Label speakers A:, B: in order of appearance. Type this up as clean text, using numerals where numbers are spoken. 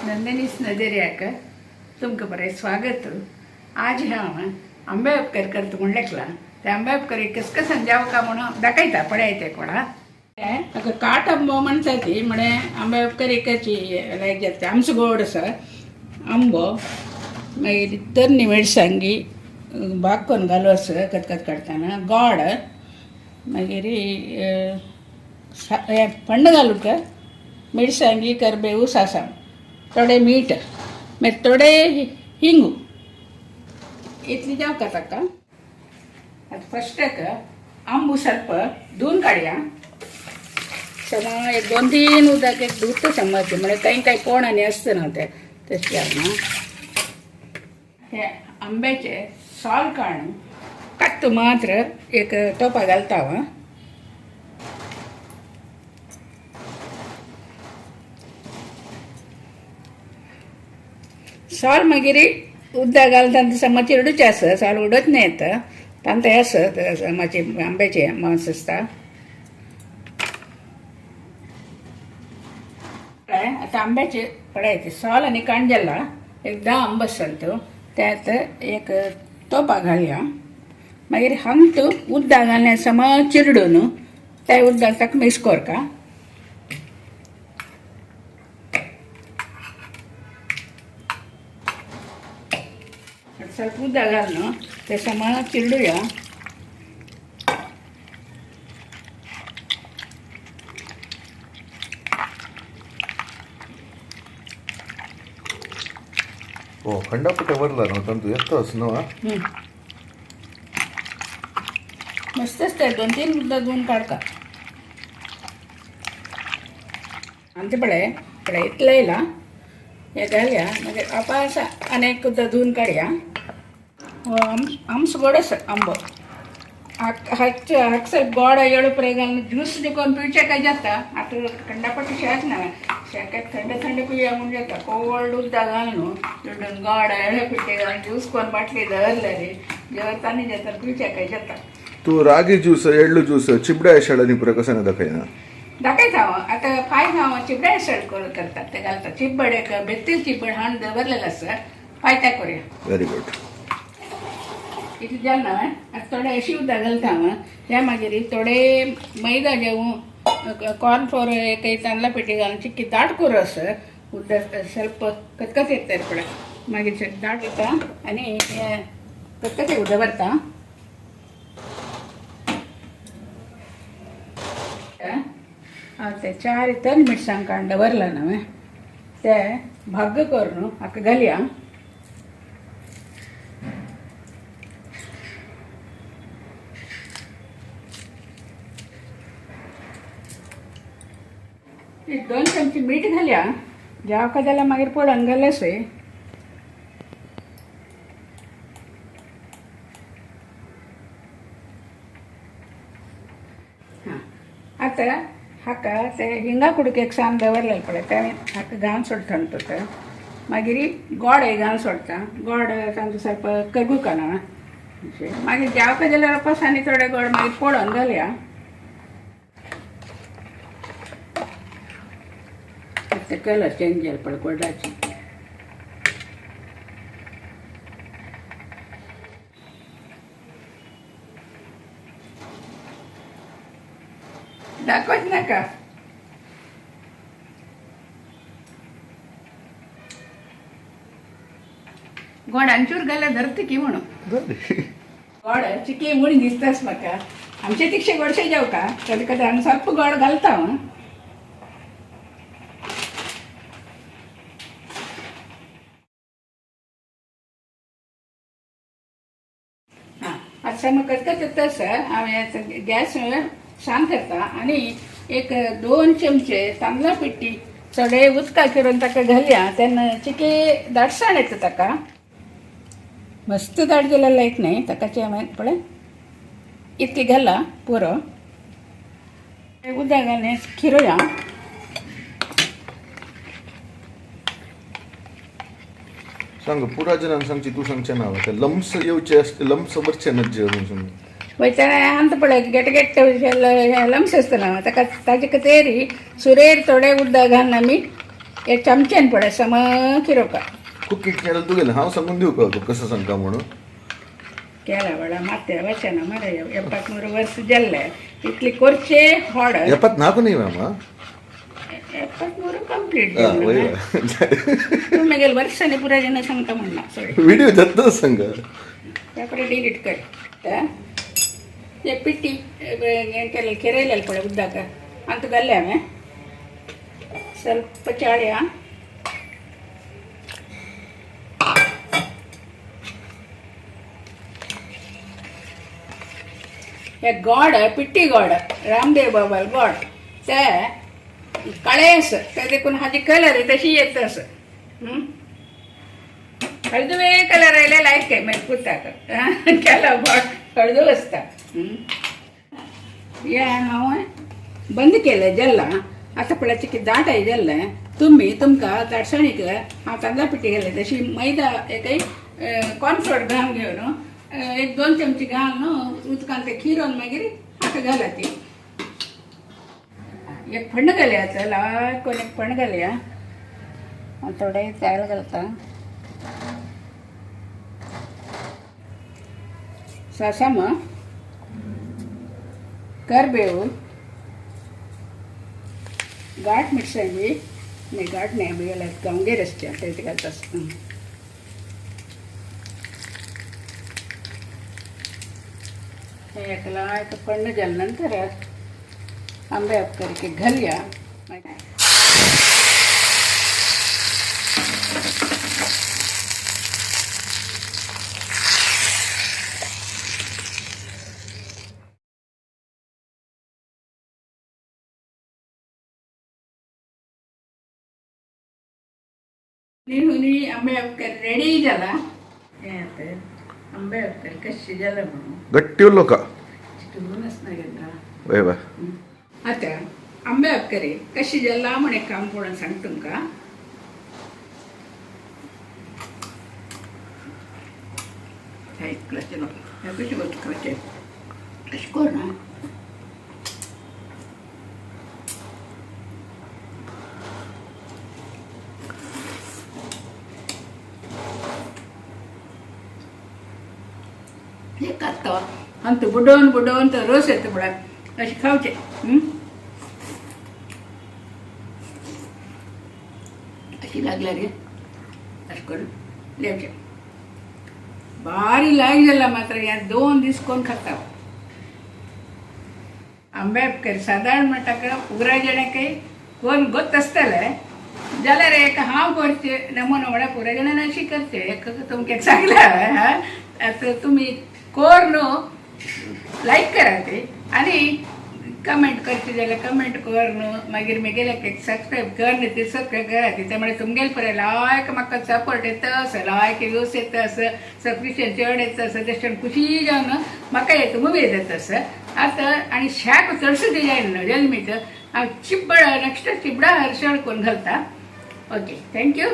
A: नंदिनीस नजरियाक तुमकां बरें स्वागत. आज हांव आंबे उपकार करता म्हणलेकला ते आंबे उपकारी कसं कसं जावं म्हणून दाखयता पळयते कोणा ताका काट आंबो म्हणटा ती म्हणे आंबे उपकारीकाची लायक जाता आमचो गोड आसा आंबो मागीर तरणी मिरसांगी भाग करून घालू आसा खतखत काडटाना गोड मागीर फंड घालूं का मिरसांगी करबेवू सासाव थोडे मीठ मागीर थोडे हिंगू इतली जावं ताका. आतां फस्टाक आंबू ಸ್ವಲ್ಪ धुवन काडया समा एक 2-3 उदक एक धुता समज म्हणजे काही कोण आनी आसता न्हू ते तशें ना हे आंब्याचे साल काडून काडटा मात्र एक तोपा घालता हांव. साल मागीर उदक घालता समज चिरडूचे आसा साल उडत नाही येता तांते आसा मातशे आंब्याचे मांस आसता. आतां आंब्याचे पळय साल आनी कांडजेला एक 10 आंबो आसता त्यात एक तोपा घालया मागीर हांगा उदक घालून समज चिरडून त्या उदक ताका मिक्स करता. ಸ್ವಲ್ಪ उदक घालून ते समज चिरडूया.
B: ಓ ಖಂಡಪಟ್ಟೆ ಬರಲ್ಲ ನಾವು ತಂದು ಎತ್ತೋಸ್ ನಾವು
A: मस्त असते 2-3 उदक धुवून काडका आमचे पळय इतलं येयला हे घालया मागीर आपास आनीक उदक धुवून काडया. आमचो गोड आसा आंबो हाकसर गोड येळुपरे घालून ज्यूस करून पिवचे काय जाता. आतां खंडापट्टी शेत ना शेकात थंड थंड पिवया म्हणून जाता कोल्ड उदक घालून चिरडून गोड येळे पिठे घालून ज्यूस करून बाटली दवरले रे जेवतानी जाता पिवचे काय जाता.
B: तू रागी ಜ್ಯೂಸ್ ಎಳ್ಳು ಜ್ಯೂಸ್ ಚಿಬ್ಡೆ ಶಾಳನಿ ಪುರ ಕಸನ ದಕೈನ
A: दाखयता हांव आतां फायन हांव चिबडे स्टार्ट करून करतात ते घालता चिबड एक बेत्तील चिबड हाडून दवरलेलो आसा फायत्या करूया.
B: Very good.
A: इतलें जालें ना आतां थोडे अशी उदक घालता हांव त्या मागीर थोडे मैदा जेवू कॉर्न फ्लोर एक तांदळा पिठी घालून चिक्की दाट करूं आसा उदक ಸ್ವಲ್ಪ कतकत येता पळय मागीर दाट येता आनी कतकत उदक भरता. ते 4 तन मिरसांग काडून दवरला न्हू ते भाग करून हाका घालया. एक 2 चमचे मीठ घालया जावका जाल्यार मागीर पडोवन घालया सोय. आतां हाका ते हिंगा कुडकेक सावन दवरलेले पळय ते हाका घालून सोडटा न्हू मागीर गोड हे घालून सोडटा गोड तांचो ಸ್ವಲ್ಪ कगू काना मागीर जावका जाल्यार वापस आनी थोडे गोड मागीर पडोवन घालया. ते कलर चेंज जाला पळय गोडाची दाखवच नाका गोड आंचूर घाल्या धरता की म्हणून गोड चिकी म्हणून दिसतास म्हाका आमचे तिक्षे गोडशे जेवका कधी कधी आमी ಸ್ವಲ್ಪ गोड घालता. आता समज कतकत येता आसा हांवें गॅस शांत करता आनी एक 2 चमचे तांदळा पिठी थोडे उदका करून ताका घालया तेन्ना चिकी दाटसाण येता ताका मस्त दाट जाल्यार लायक न्ही ताकाचे हांवें पळय इतली घाला पुरो उदक घालून खिरोया.
B: सांग पुरा जनांक सांगची तू सांगचे ना ते लम्स येवचे असते लम्स बरचे नजे म्हणून सांग
A: वयताना आमता पळय गेट गेट लम्स आसतना ताका ताजे तेरी सुरेर थोडे उदक घालून आमी एक चमच्यान पडे सम किरोका
B: कुकिंग चॅनल तुगेलें हांव सांगून दिवं का तुका कसं सांगता म्हणून
A: केला बडा माते वचना मरे 73 वर्ष जल्ले इतली कोरचे होड
B: 74 नहीं मामा
A: 73 कंप्लीट
B: वय
A: तुम्ही गेल वर्षाने पुरा जण सांगता म्हणला सॉरी
B: व्हिडिओ जातो सांग
A: त्याकडे डिलीट कर ये पिट्टी केले ಕೆರೆಯಲ್ಲಿ ಪಡೆ ಉದ್ದಾಕ ಅಂತ ಗಲ್ಲೆ ಆಮೆ ಸ್ವಲ್ಪ ಚಾಳಿಯ एक गॉड पिट्टी गॉड रामदेव बाबा गॉड ते कळेस ते देखून हाजी कलर तशी येत असं हळदुवे कलर आयले लायक आहे मागीर पुताक केला गॉड हळदू असता या हांव बंद केलं जल्ला आता पळाचे की दाट आहे जल्ले तुम्ही तुमकां दाटसाणीक हांव तांदळा पिठी घाले तशी मैदा एकय कॉर्नफ्लोर घालून घेवन एक 2 चमचे घालून उदकान ते खिरोन मागीर हाका घाला ती एक फंड घालया चला कोण एक फंड घालया थोडे तेल घालता सासम करबेव गाठ मिरसांगी नाही गाठ नाही बियाला गावंगे रस्ते ते घालतात एकला एक पण झाल्यानंतर आंबे उपकारी घालया हुनी आंबे उपकारी रेडी झाला आंबे उपकारी कशी झाला म्हणून
B: गट्टी उरलो का
A: चिटूनच नाही घेतला
B: वय बा
A: आता आंबे उपकारी कशी झाला म्हण एक काम पडून सांग तुमका चलो कशी गोष्ट करते कशी कर ना हे काढतो आणि तू बुडवून बुडवून तर रोस येतो बडा अशी खावचे अशी लागल्या रे असं करून लेवचे भारी लाग झाला मात्र या 2 दीस कोण खाता आंबे उपकारी साधारण म्हणटा उगरा जणे काही कोण गोत असतले जाल्यार एक हांव करचे नमुनो म्हणल्यार पुरा जणांना अशी करचे एक तुमके सांगला आता तुम्ही कोर न्हू लायक करा ते आनी कमेंट करचे जाल्यार कमेंट कर न्हू मागीर मुगेले सबस्क्रायब कर न्ही ते सबस्क्रायब करा त्यामुळे तुमगेले पळय लायक म्हाका सपोर्ट येता असं लायक व्यूज येता असं सबस्क्रिप्शन चड येता असं तेश खुशी जावन म्हाका येता उमेद येता असं आता आनी शाक चडशें ते जायना न्हू जल्मीत हांव चिब्बड नेक्स्ट चिबडा हरशळ कोण घालता ओके थँक्यू